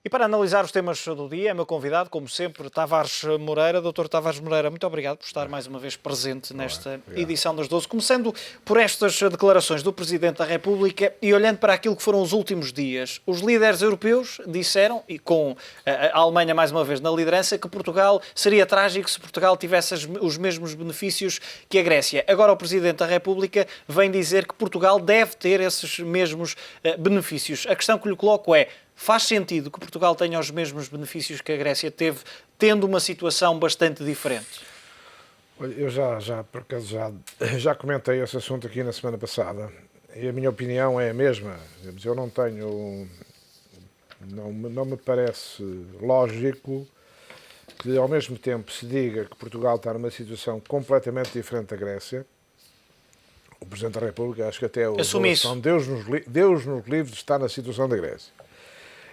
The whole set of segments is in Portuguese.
E para analisar os temas do dia, é meu convidado, como sempre, Tavares Moreira. Doutor Tavares Moreira, muito obrigado por estar mais uma vez presente nesta edição das 12. Começando por estas declarações do Presidente da República e olhando para aquilo que foram os últimos dias, os líderes europeus disseram, e com a Alemanha mais uma vez na liderança, que Portugal seria trágico se Portugal tivesse os mesmos benefícios que a Grécia. Agora o Presidente da República vem dizer que Portugal deve ter esses mesmos benefícios. A questão que lhe coloco é: faz sentido que Portugal tenha os mesmos benefícios que a Grécia teve, tendo uma situação bastante diferente? Olha, eu por acaso, já comentei esse assunto aqui na semana passada e a minha opinião é a mesma. Eu não tenho... Não me parece lógico que ao mesmo tempo se diga que Portugal está numa situação completamente diferente da Grécia. O Presidente da República, acho que até o Deus nos livre de estar na situação da Grécia.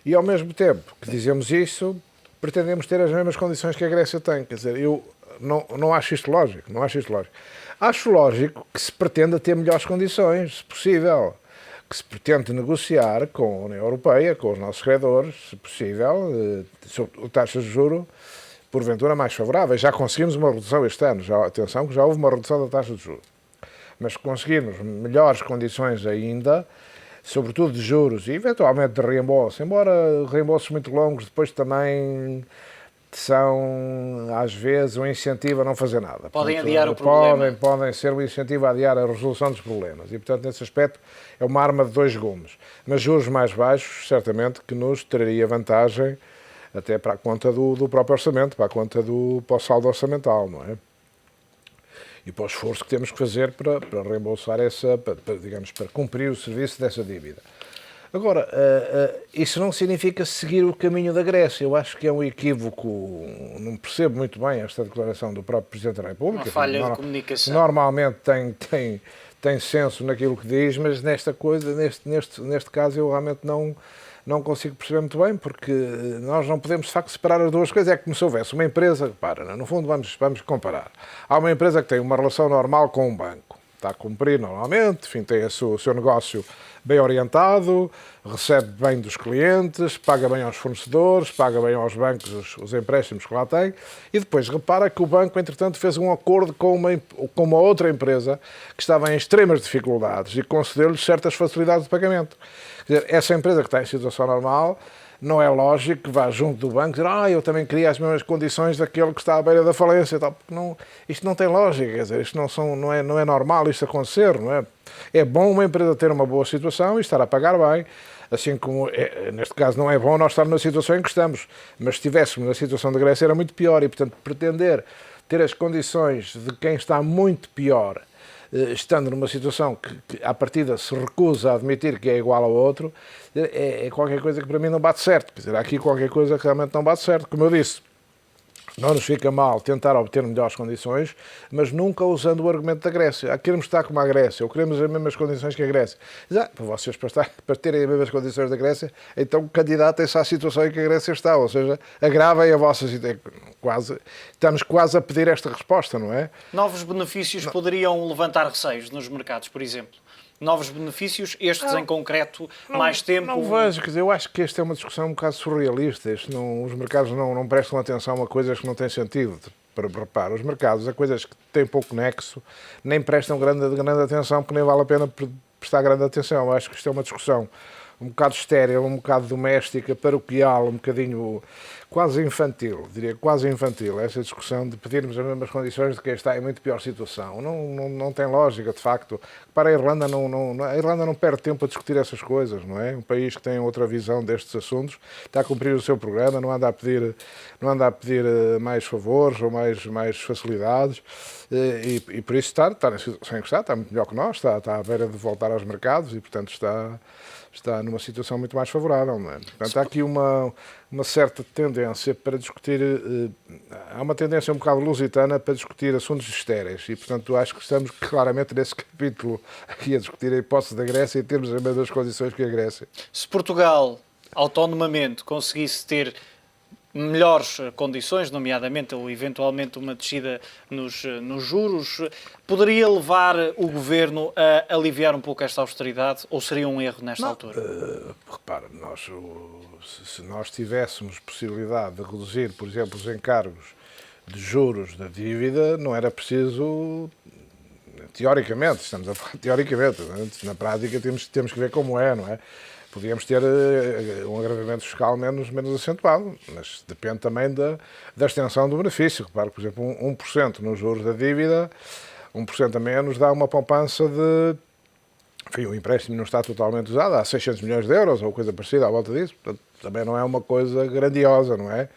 E ao mesmo tempo que dizemos isso, pretendemos ter as mesmas condições que a Grécia tem. Quer dizer, eu não acho isto lógico, Acho lógico que se pretenda ter melhores condições, se possível. Que se pretende negociar com a União Europeia, com os nossos credores, se possível, sobre taxas de juros, porventura mais favoráveis. Já conseguimos uma redução este ano, atenção que já houve uma redução da taxa de juros. Mas conseguimos melhores condições ainda, sobretudo de juros e eventualmente de reembolso, embora reembolsos muito longos depois também são às vezes um incentivo a não fazer nada. Podem adiar o problema. Podem ser um incentivo a adiar a resolução dos problemas e, portanto, nesse aspecto é uma arma de dois gumes. Mas juros mais baixos, certamente, que nos traria vantagem até para a conta do próprio orçamento, para o saldo orçamental, não é? E para o esforço que temos que fazer para reembolsar para cumprir o serviço dessa dívida. Agora, isso não significa seguir o caminho da Grécia. Eu acho que é um equívoco, não percebo muito bem esta declaração do próprio Presidente da República. Uma falha de comunicação. Normalmente tem senso naquilo que diz, mas nesta coisa, neste caso, eu realmente não consigo perceber muito bem, porque nós não podemos, de facto, separar as duas coisas. É como se houvesse uma empresa, repara, no fundo vamos comparar. Há uma empresa que tem uma relação normal com um banco, está a cumprir normalmente, enfim, tem o seu negócio bem orientado, recebe bem dos clientes, paga bem aos fornecedores, paga bem aos bancos os empréstimos que lá tem, e depois repara que o banco, entretanto, fez um acordo com uma outra empresa que estava em extremas dificuldades e concedeu-lhes certas facilidades de pagamento. Quer dizer, essa empresa que está em situação normal, não é lógico que vá junto do banco dizer eu também queria as mesmas condições daquele que está à beira da falência, tal, porque isto não tem lógica, quer dizer, isto não é normal isto acontecer, não é? É bom uma empresa ter uma boa situação e estar a pagar bem, assim como, neste caso não é bom nós estarmos na situação em que estamos, mas se estivéssemos na situação da Grécia era muito pior e, portanto, pretender ter as condições de quem está muito pior, estando numa situação que à partida se recusa a admitir que é igual ao outro, é qualquer coisa que para mim não bate certo. Quer dizer, há aqui qualquer coisa que realmente não bate certo. Como eu disse, não nos fica mal tentar obter melhores condições, mas nunca usando o argumento da Grécia. Queremos estar como a Grécia, ou queremos as mesmas condições que a Grécia. Para vocês, para terem as mesmas condições da Grécia, então candidatem-se à situação em que a Grécia está, ou seja, agravem a vossa situação. Estamos quase a pedir esta resposta, não é? Novos benefícios poderiam levantar receios nos mercados, por exemplo. Novos benefícios, estes em concreto, mais tempo... Não vejo, quer dizer, eu acho que esta é uma discussão um bocado surrealista. Os mercados não prestam atenção a coisas que não têm sentido. Repara, os mercados a coisas que têm pouco nexo nem prestam grande atenção, porque nem vale a pena prestar grande atenção. Eu acho que isto é uma discussão um bocado estéril, um bocado doméstica, paroquial, um bocadinho quase infantil, diria quase infantil, essa discussão de pedirmos as mesmas condições de quem está em muito pior situação. Não tem lógica, de facto. Para a Irlanda, a Irlanda não perde tempo a discutir essas coisas, não é? Um país que tem outra visão destes assuntos, está a cumprir o seu programa, não anda a pedir mais favores ou mais facilidades, e por isso está na situação em que está muito melhor que nós, está à beira de voltar aos mercados e, portanto, está numa situação muito mais favorável. Não é? Portanto, há aqui uma certa tendência para discutir, há uma tendência um bocado lusitana para discutir assuntos estéreis e, portanto, acho que estamos claramente nesse capítulo aqui a discutir a hipótese da Grécia e termos as mesmas condições que a Grécia. Se Portugal, autonomamente, conseguisse ter melhores condições, nomeadamente ou eventualmente uma descida nos juros, poderia levar o Governo a aliviar um pouco esta austeridade ou seria um erro nesta altura? Repara, se nós tivéssemos possibilidade de reduzir, por exemplo, os encargos de juros da dívida, não era preciso, teoricamente, estamos a falar teoricamente, não é? Na prática temos que ver como é, não é? Podíamos ter um agravamento fiscal menos acentuado, mas depende também da extensão do benefício. Repare, por exemplo, 1% nos juros da dívida, 1% a menos dá uma poupança de... Enfim, o empréstimo não está totalmente usado, há 600 milhões de euros ou coisa parecida à volta disso, portanto, também não é uma coisa grandiosa, não é?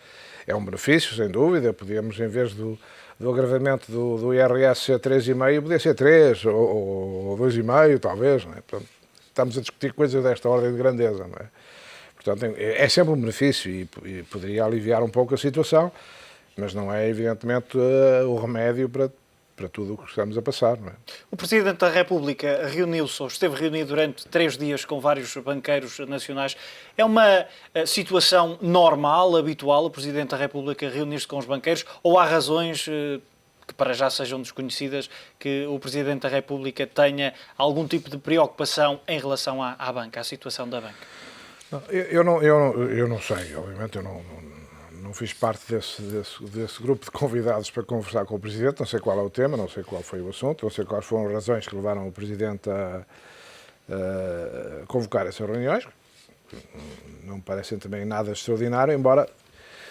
É um benefício, sem dúvida. Podíamos, em vez do agravamento do IRS ser 3,5, podia ser 3 ou 2,5, talvez, não é? Portanto, estamos a discutir coisas desta ordem de grandeza, não é? Portanto, é sempre um benefício e poderia aliviar um pouco a situação, mas não é, evidentemente, o remédio para tudo o que estamos a passar, não é? O Presidente da República reuniu-se, ou esteve reunido durante 3 dias com vários banqueiros nacionais. É uma situação normal, habitual, o Presidente da República reunir-se com os banqueiros, ou há razões que para já sejam desconhecidas que o Presidente da República tenha algum tipo de preocupação em relação à banca, à situação da banca? Eu não sei, obviamente eu não fiz parte desse grupo de convidados para conversar com o Presidente, não sei qual é o tema, não sei qual foi o assunto, não sei quais foram as razões que levaram o Presidente a convocar essas reuniões, não me parecem também nada extraordinário, embora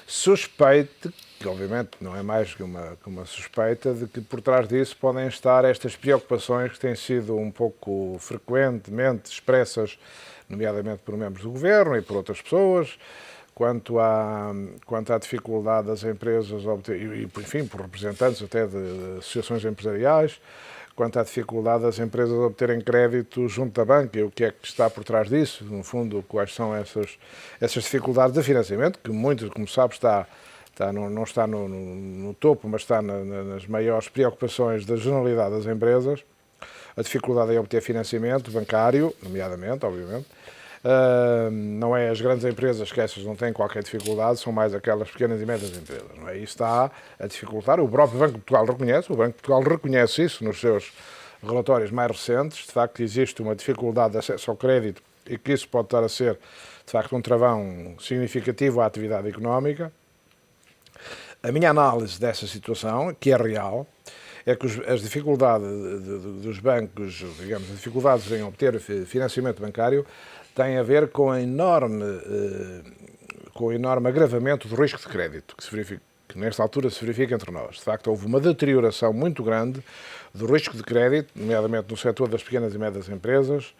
suspeite, que obviamente não é mais que uma suspeita, de que por trás disso podem estar estas preocupações que têm sido um pouco frequentemente expressas, nomeadamente por membros do Governo e por outras pessoas, quanto à dificuldade das empresas, enfim, por representantes até de associações empresariais, quanto à dificuldade das empresas obterem crédito junto da banca e o que é que está por trás disso, no fundo, quais são essas dificuldades de financiamento, que muito, como sabe, não está no topo, mas está nas maiores preocupações da generalidade das empresas, a dificuldade em obter financiamento bancário, nomeadamente, obviamente. Não é as grandes empresas que essas não têm qualquer dificuldade, são mais aquelas pequenas e médias empresas. Não é? Isso está a dificultar. O próprio Banco de Portugal reconhece, o Banco de Portugal reconhece isso nos seus relatórios mais recentes. De facto, existe uma dificuldade de acesso ao crédito e que isso pode estar a ser, de facto, um travão significativo à atividade económica. A minha análise dessa situação, que é real, é que as dificuldades dos bancos, digamos, as dificuldades em obter financiamento bancário, têm a ver com o enorme agravamento do risco de crédito que nesta altura se verifica entre nós. De facto, houve uma deterioração muito grande do risco de crédito, nomeadamente no setor das pequenas e médias empresas,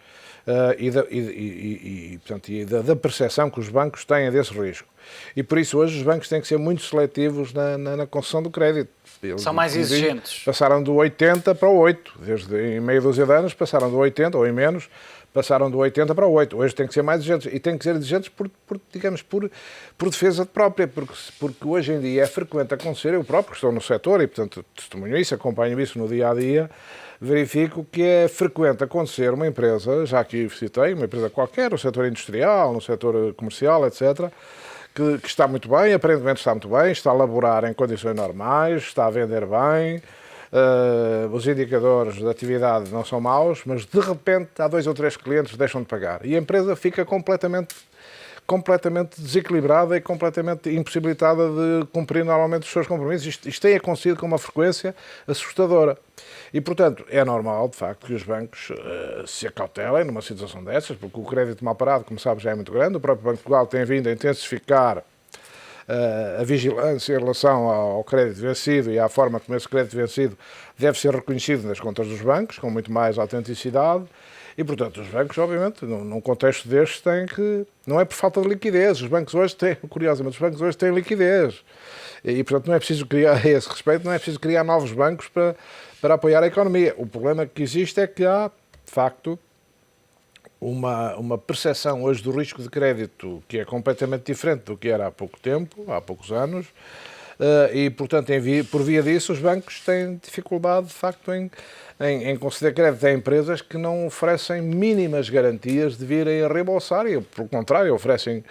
da percepção que os bancos têm desse risco. E por isso hoje os bancos têm que ser muito seletivos na concessão do crédito. São mais exigentes. Passaram do 80 para o 8. Em meia dúzia de anos passaram do 80, ou em menos, passaram do 80 para o 8. Hoje tem que ser mais exigentes. E tem que ser exigentes por defesa própria, porque hoje em dia é frequente acontecer, eu próprio que estou no setor e, portanto, testemunho isso, acompanho isso no dia-a-dia, verifico que é frequente acontecer uma empresa, já aqui citei, uma empresa qualquer, no setor industrial, no setor comercial, etc., que está muito bem, aparentemente está muito bem, está a laborar em condições normais, está a vender bem, os indicadores de atividade não são maus, mas de repente há 2 ou 3 clientes que deixam de pagar e a empresa fica completamente desequilibrada e completamente impossibilitada de cumprir normalmente os seus compromissos. Isto tem acontecido com uma frequência assustadora. E, portanto, é normal, de facto, que os bancos se acautelem numa situação dessas, porque o crédito mal parado, como sabe, já é muito grande. O próprio Banco de Portugal tem vindo a intensificar a vigilância em relação ao crédito vencido e à forma como esse crédito vencido deve ser reconhecido nas contas dos bancos, com muito mais autenticidade. E, portanto, os bancos, obviamente, num contexto destes, têm que... Não é por falta de liquidez. Os bancos hoje têm, curiosamente, os bancos hoje têm liquidez. E, portanto, não é preciso criar, a esse respeito, não é preciso criar novos bancos para apoiar a economia. O problema que existe é que há, de facto, uma percepção hoje do risco de crédito que é completamente diferente do que era há pouco tempo, há poucos anos, e, portanto, por via disso, os bancos têm dificuldade, de facto, em conceder crédito a empresas que não oferecem mínimas garantias de virem a reembolsar e, pelo contrário, oferecem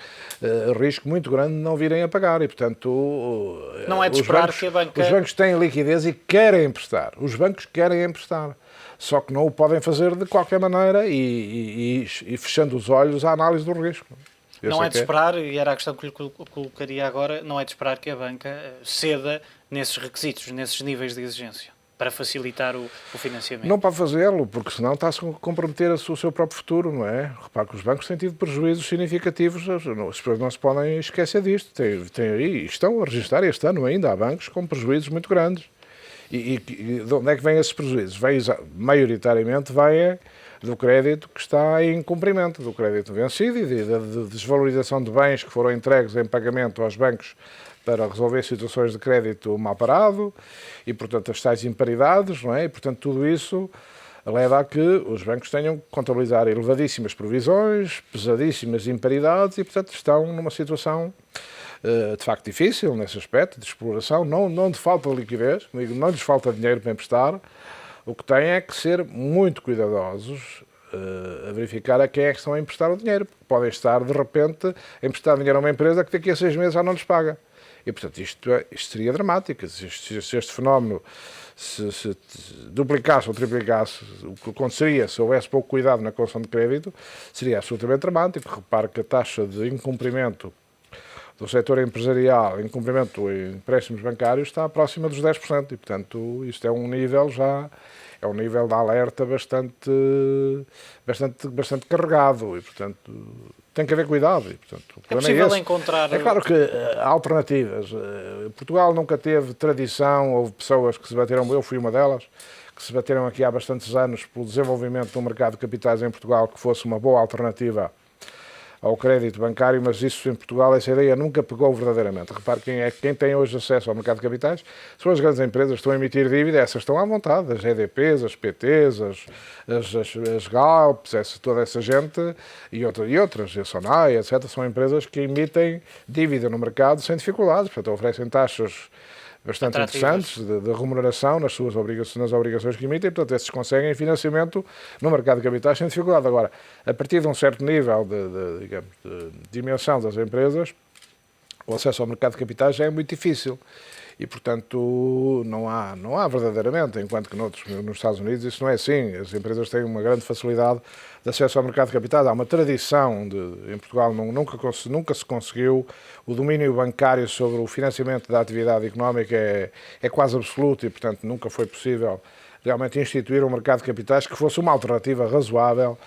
risco muito grande de não virem a pagar. E, portanto, não é de esperar que a banca... os bancos têm liquidez e querem emprestar. Os bancos querem emprestar. Só que não o podem fazer de qualquer maneira e fechando os olhos à análise do risco. Não é de esperar, e era a questão que lhe colocaria agora, não é de esperar que a banca ceda nesses requisitos, nesses níveis de exigência, para facilitar o financiamento. Não pode fazê-lo, porque senão está-se a comprometer o seu próprio futuro, não é? Repare que os bancos têm tido prejuízos significativos, as pessoas não se podem esquecer disto. Estão a registrar este ano ainda, há bancos com prejuízos muito grandes. E de onde é que vêm esses prejuízos? Maioritariamente vêm do crédito que está em cumprimento, do crédito vencido e da desvalorização de bens que foram entregues em pagamento aos bancos para resolver situações de crédito mal parado e, portanto, as tais imparidades, não é? E, portanto, tudo isso leva a que os bancos tenham que contabilizar elevadíssimas provisões, pesadíssimas imparidades e, portanto, estão numa situação de facto difícil nesse aspecto de exploração, não de falta de liquidez, não lhes falta dinheiro para emprestar. O que têm é que ser muito cuidadosos a verificar a quem é que estão a emprestar o dinheiro, porque podem estar, de repente, a emprestar dinheiro a uma empresa que daqui a 6 meses já não lhes paga. E, portanto, isto seria dramático. Se este fenómeno se duplicasse ou triplicasse, o que aconteceria se houvesse pouco cuidado na concessão de crédito, seria absolutamente dramático. Repare que a taxa de incumprimento do setor empresarial em cumprimento de empréstimos bancários está próxima dos 10%. E, portanto, isto é um nível de alerta bastante carregado. E, portanto, tem que haver cuidado. E, portanto, o é possível encontrar... É claro que há alternativas. Portugal nunca teve tradição, houve pessoas que se bateram, eu fui uma delas, que se bateram aqui há bastantes anos pelo desenvolvimento do mercado de capitais em Portugal, que fosse uma boa alternativa ao crédito bancário, mas isso em Portugal, essa ideia nunca pegou verdadeiramente. Repare, quem tem hoje acesso ao mercado de capitais são as grandes empresas que estão a emitir dívida, essas estão à vontade, as EDPs, as PTs, as Galps, toda essa gente e outras, a Sonai, etc., são empresas que emitem dívida no mercado sem dificuldades, portanto oferecem taxas bastante interessantes de remuneração nas obrigações que emitem, portanto, esses conseguem financiamento no mercado de capitais sem dificuldade. Agora, a partir de um certo nível de dimensão das empresas, o acesso ao mercado de capitais já é muito difícil e, portanto, não há verdadeiramente, enquanto que nos Estados Unidos isso não é assim. As empresas têm uma grande facilidade de acesso ao mercado de capitais. Há uma tradição, em Portugal nunca se conseguiu, o domínio bancário sobre o financiamento da atividade económica é quase absoluto e, portanto, nunca foi possível realmente instituir um mercado de capitais que fosse uma alternativa razoável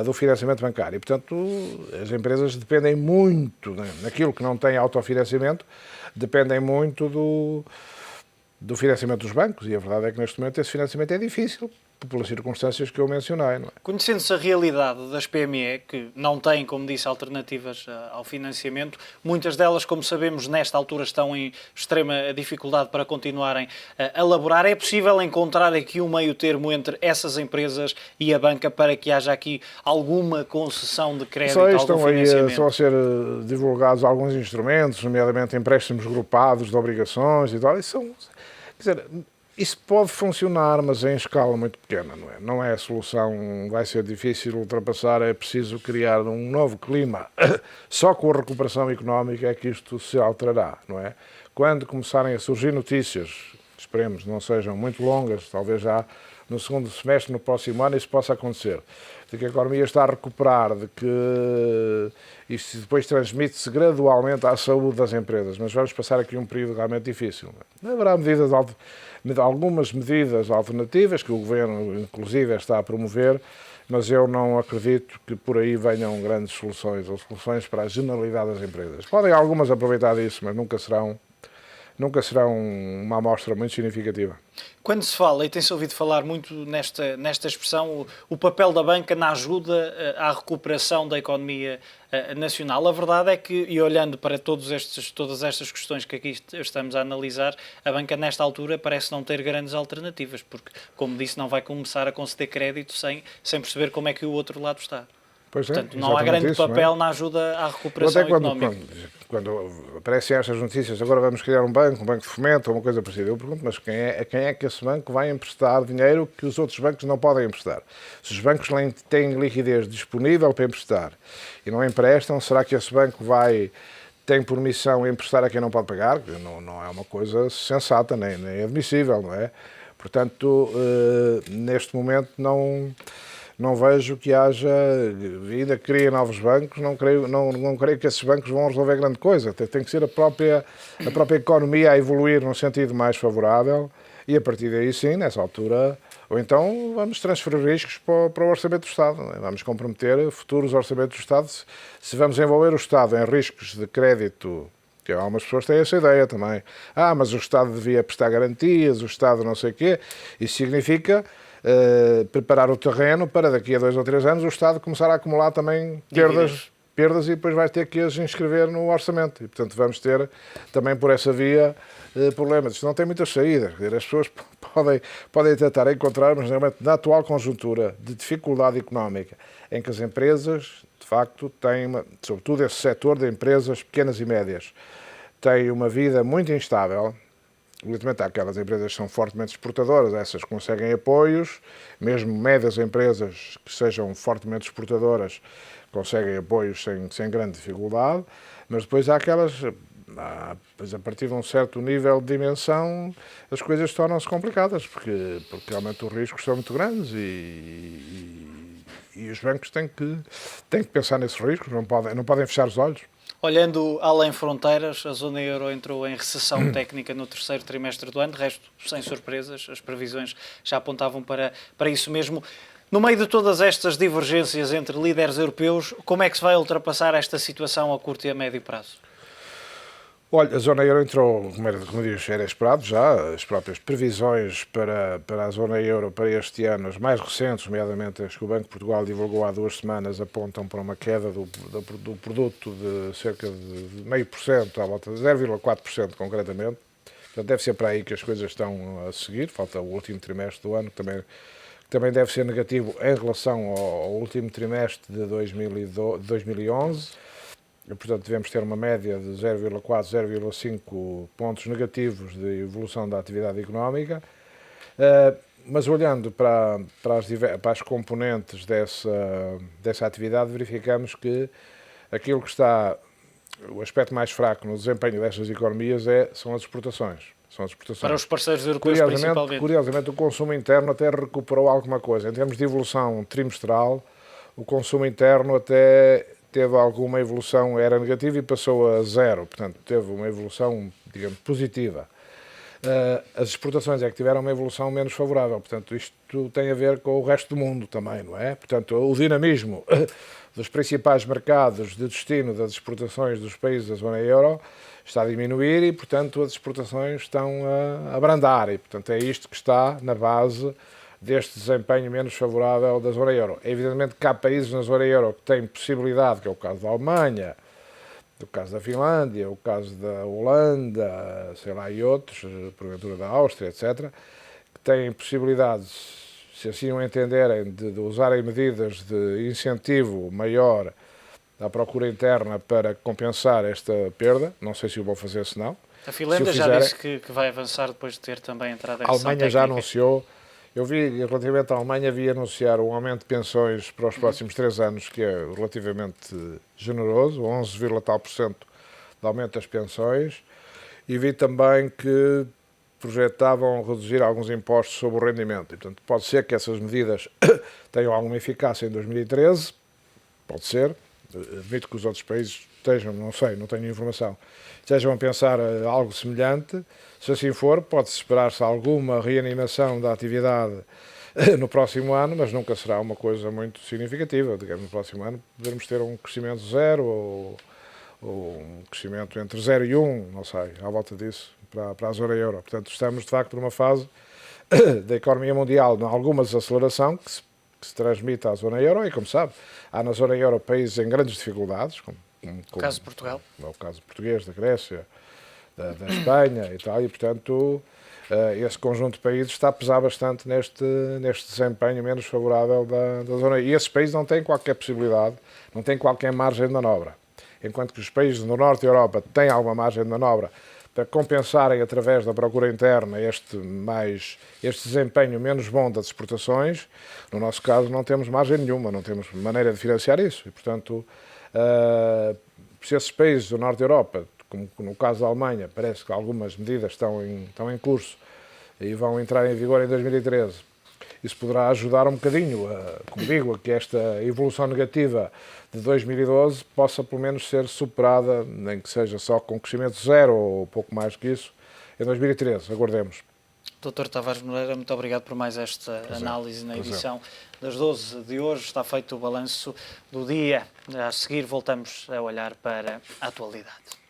do financiamento bancário. E, portanto, as empresas dependem muito, naquilo que não tem autofinanciamento, dependem muito do financiamento dos bancos, e a verdade é que neste momento esse financiamento é difícil, pelas circunstâncias que eu mencionei. Não é? Conhecendo-se a realidade das PME, que não têm, como disse, alternativas ao financiamento, muitas delas, como sabemos, nesta altura estão em extrema dificuldade para continuarem a elaborar. É possível encontrar aqui um meio termo entre essas empresas e a banca para que haja aqui alguma concessão de crédito, algum financiamento? Estão a ser divulgados alguns instrumentos, nomeadamente empréstimos grupados de obrigações e tal. Isso pode funcionar, mas em escala muito pequena, não é? Não é a solução, vai ser difícil ultrapassar, é preciso criar um novo clima. Só com a recuperação económica é que isto se alterará, não é? Quando começarem a surgir notícias, esperemos não sejam muito longas, talvez já no segundo semestre, no próximo ano, isso possa acontecer, de que a economia está a recuperar, de que isto depois transmite-se gradualmente à saúde das empresas, mas vamos passar aqui um período realmente difícil. Haverá algumas medidas alternativas que o Governo, inclusive, está a promover, mas eu não acredito que por aí venham grandes soluções ou soluções para a generalidade das empresas. Podem algumas aproveitar disso, mas nunca serão uma amostra muito significativa. Quando se fala, e tem-se ouvido falar muito nesta expressão, o papel da banca na ajuda à recuperação da economia nacional, a verdade é que, e olhando para todas estas questões que aqui estamos a analisar, a banca nesta altura parece não ter grandes alternativas, porque, como disse, não vai começar a conceder crédito sem perceber como é que o outro lado está. Pois é, portanto, não há grande papel na ajuda à recuperação económica. quando aparecem estas notícias, agora vamos criar um banco de fomento ou uma coisa parecida, eu pergunto, mas quem é que esse banco vai emprestar dinheiro que os outros bancos não podem emprestar? Se os bancos têm liquidez disponível para emprestar e não emprestam, será que esse banco tem por missão emprestar a quem não pode pagar? Não é uma coisa sensata, nem admissível, não é? Portanto, neste momento não vejo que haja vida, cria novos bancos, não creio que esses bancos vão resolver grande coisa. Tem que ser a própria economia a evoluir num sentido mais favorável e a partir daí sim, nessa altura, ou então vamos transferir riscos para o orçamento do Estado. Não é? Vamos comprometer futuros orçamentos do Estado. Se vamos envolver o Estado em riscos de crédito, que algumas pessoas têm essa ideia também. Mas o Estado devia prestar garantias, o Estado não sei o quê. Isso significa preparar o terreno para daqui a 2 ou 3 anos o Estado começar a acumular também perdas e depois vai ter que as inscrever no orçamento. E, portanto, vamos ter também por essa via problemas. Isto não tem muitas saídas. As pessoas podem tentar encontrar, mas realmente na atual conjuntura de dificuldade económica, em que as empresas, de facto, têm, sobretudo esse setor de empresas pequenas e médias, tem uma vida muito instável. Evidentemente, há aquelas empresas que são fortemente exportadoras, essas conseguem apoios, mesmo médias empresas que sejam fortemente exportadoras conseguem apoios sem grande dificuldade, mas depois há aquelas, a partir de um certo nível de dimensão, as coisas tornam-se complicadas, porque realmente os riscos são muito grandes e os bancos têm que pensar nesses riscos, não podem fechar os olhos. Olhando além fronteiras, a zona euro entrou em recessão técnica no terceiro trimestre do ano, de resto, sem surpresas, as previsões já apontavam para isso mesmo. No meio de todas estas divergências entre líderes europeus, como é que se vai ultrapassar esta situação a curto e a médio prazo? Olha, a zona euro entrou, como diz, era esperado já, as próprias previsões para a zona euro para este ano, as mais recentes, nomeadamente as que o Banco de Portugal divulgou há 2 semanas, apontam para uma queda do produto de cerca de 0,5%, à volta de 0,4% concretamente. Portanto, deve ser para aí que as coisas estão a seguir, falta o último trimestre do ano, que também deve ser negativo em relação ao último trimestre de 2011. E, portanto, devemos ter uma média de 0,4, 0,5 pontos negativos de evolução da atividade económica. Mas olhando para as componentes dessa atividade, verificamos que aquilo que está, o aspecto mais fraco no desempenho destas economias são as exportações. Para os parceiros europeus, principalmente. Curiosamente, o consumo interno até recuperou alguma coisa. Em termos de evolução trimestral, o consumo interno até teve alguma evolução, era negativo e passou a 0, portanto teve uma evolução, digamos, positiva. As exportações é que tiveram uma evolução menos favorável, portanto isto tem a ver com o resto do mundo também, não é? Portanto, o dinamismo dos principais mercados de destino das exportações dos países da zona euro está a diminuir e, portanto, as exportações estão a abrandar e, portanto, é isto que está na base deste desempenho menos favorável da zona euro. É evidentemente que há países na zona euro que têm possibilidade, que é o caso da Alemanha, o caso da Finlândia, o caso da Holanda, sei lá, e outros, porventura da Áustria, etc., que têm possibilidades, se assim o entenderem, de usarem medidas de incentivo maior à procura interna para compensar esta perda. Não sei se o vou fazer, se não. A Finlândia já disse que vai avançar depois de ter também entrado em recessão técnica. A Alemanha já anunciou. Eu vi, relativamente à Alemanha, vi anunciar um aumento de pensões para os próximos 3 anos, que é relativamente generoso, 11, tal % de aumento das pensões, e vi também que projetavam reduzir alguns impostos sobre o rendimento. E, portanto, pode ser que essas medidas tenham alguma eficácia em 2013, pode ser, admito que os outros países estejam, não sei, não tenho informação, estejam a pensar algo semelhante. Se assim for, pode-se esperar-se alguma reanimação da atividade no próximo ano, mas nunca será uma coisa muito significativa. Digamos, no próximo ano poderemos ter um crescimento 0 ou um crescimento entre 0 e 1, não sei, à volta disso, para a zona euro. Portanto, estamos, de facto, numa fase da economia mundial, de alguma desaceleração que se transmite à zona euro e, como sabe, há na zona euro países em grandes dificuldades, como o caso de Portugal. É o caso português, da Grécia, da Espanha e tal, e portanto esse conjunto de países está a pesar bastante neste desempenho menos favorável da zona. E esses países não têm qualquer possibilidade, não têm qualquer margem de manobra. enquanto que os países do Norte da Europa têm alguma margem de manobra para compensarem através da procura interna este desempenho menos bom das exportações, no nosso caso não temos margem nenhuma, não temos maneira de financiar isso. E, portanto, se esses países do Norte da Europa, como no caso da Alemanha, parece que algumas medidas estão em curso e vão entrar em vigor em 2013, isso poderá ajudar um bocadinho, como digo, a que esta evolução negativa de 2012 possa pelo menos ser superada, nem que seja só com crescimento zero ou pouco mais que isso, em 2013. Aguardemos. Dr. Tavares Moreira, muito obrigado por mais esta análise na edição das 12 de hoje. Está feito o balanço do dia. A seguir voltamos a olhar para a atualidade.